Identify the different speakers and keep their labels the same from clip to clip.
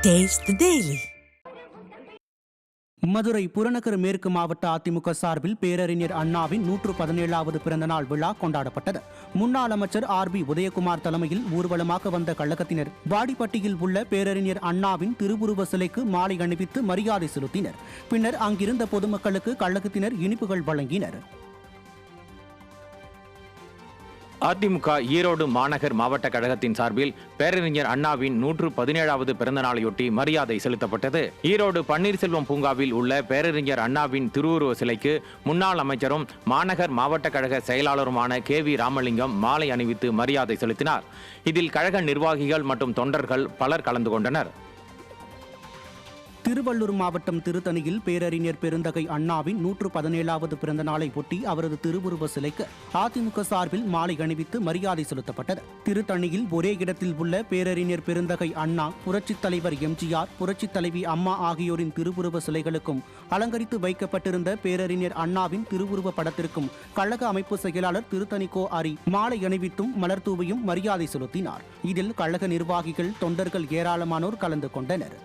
Speaker 1: Taste the Daily.
Speaker 2: Madurai புறநகர் மேற்கு மாவட்ட அதிமுக சார்பில் பேரறிஞர் அண்ணாவின் 117வது பிறந்தநாள் விழா கொண்டாடப்பட்டது. முன்னாள் அமைச்சர் RB உதயகுமார் தலைமையில் ஊர்வலமாக வந்த கழகத்தினர் வாடிப்பட்டியில் உள்ள பேரறிஞர் அண்ணாவின் திருவுருவ சிலைக்கு மாலை அணிவித்து மரியாதை செலுத்தினர். பின்னர் அங்கிருந்த பொதுமக்களுக்கு கழகத்தினர் இனிப்புகள் வழங்கினர்.
Speaker 3: அதிமுக ஈரோடு மாநகர் மாவட்ட கழகத்தின் சார்பில் பேரறிஞர் அண்ணாவின் 117வது பிறந்த நாளையொட்டி மரியாதை செலுத்தப்பட்டது. ஈரோடு பன்னீர்செல்வம் பூங்காவில் உள்ள பேரறிஞர் அண்ணாவின் திருவுருவ சிலைக்கு முன்னாள் அமைச்சரும் மாநகர் மாவட்ட கழக செயலாளருமான KV ராமலிங்கம் மாலை அணிவித்து மரியாதை செலுத்தினார். இதில் கழக நிர்வாகிகள் மற்றும் தொண்டர்கள் பலர் கலந்து கொண்டனர்.
Speaker 2: திருவள்ளூர் மாவட்டம் திருத்தணியில் பேரறிஞர் பெருந்தகை அண்ணாவின் 117வது பிறந்த நாளை ஒட்டி அவரது திருவுருவ சிலைக்கு அதிமுக சார்பில் மாலை அணிவித்து மரியாதை செலுத்தப்பட்டது. திருத்தணியில் ஒரே இடத்தில் உள்ள பேரறிஞர் பெருந்தகை அண்ணா, புரட்சித் தலைவர் MGR, புரட்சித் தலைவி அம்மா ஆகியோரின் திருவுருவ சிலைகளுக்கும் அலங்கரித்து வைக்கப்பட்டிருந்த பேரறிஞர் அண்ணாவின் திருவுருவ படத்திற்கும் கழக அமைப்பு செயலாளர் திருத்தணி கோ அரி மாலை அணிவித்தும் மலர் தூவியும் மரியாதை செலுத்தினார். இதில் கழக நிர்வாகிகள், தொண்டர்கள் ஏராளமானோர் கலந்து கொண்டனர்.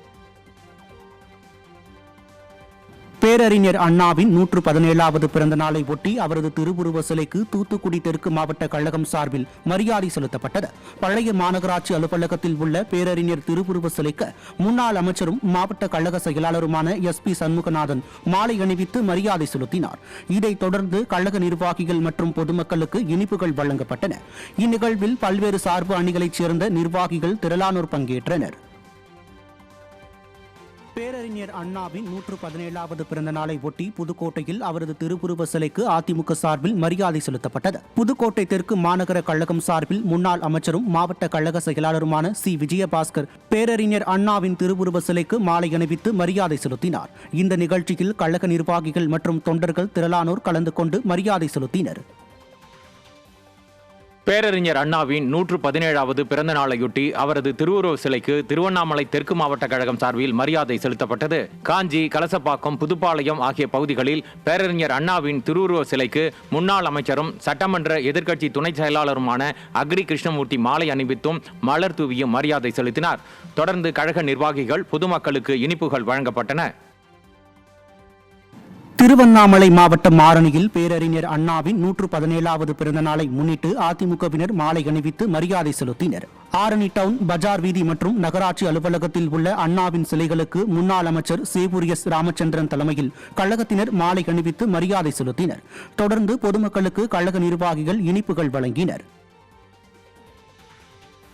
Speaker 2: பேரறிஞர் அண்ணாவின் 117வது பிறந்த நாளை ஒட்டி அவரது திருவுருவ சிலைக்கு தூத்துக்குடி தெற்கு மாவட்ட கழகம் சார்பில் மரியாதை செலுத்தப்பட்டது. பழைய மாநகராட்சி அலுவலகத்தில் உள்ள பேரறிஞர் திருவுருவ சிலைக்கு முன்னாள் அமைச்சரும் மாவட்ட கழக செயலாளருமான SP சண்முகநாதன் மாலை அணிவித்து மரியாதை செலுத்தினார். இதைத் தொடர்ந்து கழக நிர்வாகிகள் மற்றும் பொதுமக்களுக்கு இனிப்புகள் வழங்கப்பட்டன. இந்நிகழ்வில் பல்வேறு சார்பு அணிகளைச் சேர்ந்த நிர்வாகிகள் திரளானோர் பங்கேற்றனர். பேரறிஞர் அண்ணாவின் 117வது பிறந்த நாளை ஒட்டி புதுக்கோட்டையில் அவரது திருவுருவ சிலைக்கு அதிமுக சார்பில் மரியாதை செலுத்தப்பட்டது. புதுக்கோட்டை தெற்கு மாநகர கழகம் சார்பில் முன்னாள் அமைச்சரும் மாவட்ட கழக செயலாளருமான C விஜயபாஸ்கர் பேரறிஞர் அண்ணாவின் திருவுருவ சிலைக்கு மாலை அணிவித்து மரியாதை செலுத்தினார். இந்த நிகழ்ச்சியில் கழக நிர்வாகிகள் மற்றும் தொண்டர்கள் திரளானோர் கலந்து கொண்டு மரியாதை செலுத்தினர்.
Speaker 3: பேரறிஞர் அண்ணாவின் 117வது பிறந்த நாளையொட்டி அவரது திருவுருவ சிலைக்கு திருவண்ணாமலை தெற்கு மாவட்ட கழகம் சார்பில் மரியாதை செலுத்தப்பட்டது. காஞ்சி, கலசப்பாக்கம், புதுப்பாளையம் ஆகிய பகுதிகளில் பேரறிஞர் அண்ணாவின் திருவுருவ சிலைக்கு முன்னாள் அமைச்சரும் சட்டமன்ற எதிர்க்கட்சி துணை செயலாளருமான அக்ரி கிருஷ்ணமூர்த்தி மாலை அணிவித்தும் மலர் தூவியும் மரியாதை செலுத்தினார். தொடர்ந்து கழக நிர்வாகிகள், பொதுமக்களுக்கு இனிப்புகள் வழங்கப்பட்டன.
Speaker 2: திருவண்ணாமலை மாவட்டம் ஆரணியில் பேரறிஞர் அண்ணாவின் 117வது பிறந்த நாளை முன்னிட்டு அதிமுகவினர் மாலை அணிவித்து மரியாதை செலுத்தினர். ஆரணி டவுன், பஜார் வீதி மற்றும் நகராட்சி அலுவலகத்தில் உள்ள அண்ணாவின் சிலைகளுக்கு முன்னாள் அமைச்சர் சேவூர் S ராமச்சந்திரன் தலைமையில் கழகத்தினர் மாலை அணிவித்து மரியாதை செலுத்தினர். தொடர்ந்து பொதுமக்களுக்கு கழக நிர்வாகிகள் இனிப்புகள் வழங்கினர்.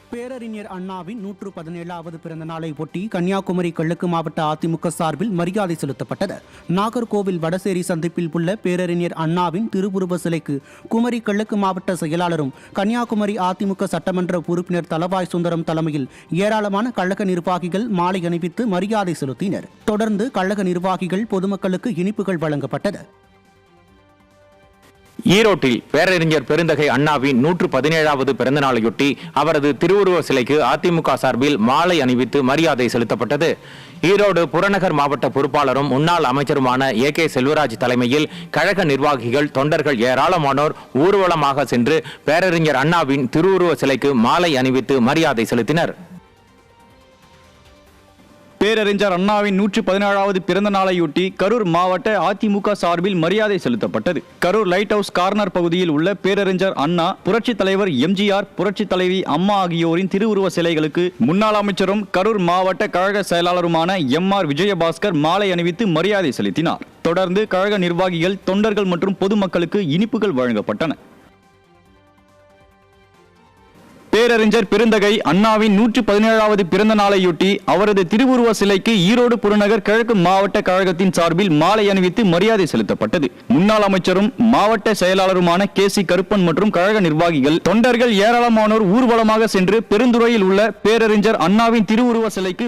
Speaker 2: பேரறிஞர் அண்ணாவின் 117வது பிறந்த நாளை ஒட்டி கன்னியாகுமரி கிழக்கு மாவட்ட அதிமுக சார்பில் மரியாதை செலுத்தப்பட்டது. நாகர்கோவில் வடசேரி சந்திப்பில் உள்ள பேரறிஞர் அண்ணாவின் திருவுருவ சிலைக்கு குமரி கிழக்கு மாவட்ட செயலாளரும் கன்னியாகுமரி அதிமுக சட்டமன்ற உறுப்பினர் தளவாய் சுந்தரம் தலைமையில் ஏராளமான கழக நிர்வாகிகள் மாலை அணிவித்து மரியாதை செலுத்தினர். தொடர்ந்து கழக நிர்வாகிகள், பொதுமக்களுக்கு இனிப்புகள் வழங்கப்பட்டது.
Speaker 3: ஈரோட்டில் பேரறிஞர் பெருந்தகை அண்ணாவின் 117வது பிறந்த நாளையொட்டி அவரது திருவுருவ சிலைக்கு அதிமுக சார்பில் மாலை அணிவித்து மரியாதை செலுத்தப்பட்டது. ஈரோடு புறநகர் மாவட்ட பொறுப்பாளரும் முன்னாள் அமைச்சருமான AK செல்வராஜ் தலைமையில் கழக நிர்வாகிகள், தொண்டர்கள் ஏராளமானோர் ஊர்வலமாக சென்று பேரறிஞர் அண்ணாவின் திருவுருவ சிலைக்கு மாலை அணிவித்து மரியாதை செலுத்தினர்.
Speaker 4: பேரறிஞர் அண்ணாவின் 117வது பிறந்த நாளையொட்டி கரூர் மாவட்ட அதிமுக சார்பில் மரியாதை செலுத்தப்பட்டது. கரூர் லைட் ஹவுஸ் கார்னர் பகுதியில் உள்ள பேரறிஞர் அண்ணா, புரட்சித் தலைவர் MGR, புரட்சித் தலைவி அம்மா ஆகியோரின் திருவுருவ சிலைகளுக்கு முன்னாள் அமைச்சரும் கரூர் மாவட்ட கழக செயலாளருமான MR விஜயபாஸ்கர் மாலை அணிவித்து மரியாதை செலுத்தினார். தொடர்ந்து கழக நிர்வாகிகள், தொண்டர்கள் மற்றும் பொதுமக்களுக்கு இனிப்புகள் வழங்கப்பட்டன. பேரறிஞர் பெருந்தகை அண்ணாவின் 117வது பிறந்த நாளையொட்டி அவரது திருவுருவ சிலைக்கு ஈரோடு புறநகர் கிழக்கு மாவட்ட கழகத்தின் சார்பில் மாலை அணிவித்து மரியாதை செலுத்தப்பட்டது. முன்னாள் அமைச்சரும் மாவட்ட செயலாளருமான KC கருப்பன் மற்றும் கழக நிர்வாகிகள், தொண்டர்கள் ஏராளமானோர் ஊர்வலமாக சென்று பெருந்துறையில் உள்ள பேரறிஞர் அண்ணாவின் திருவுருவ சிலைக்கு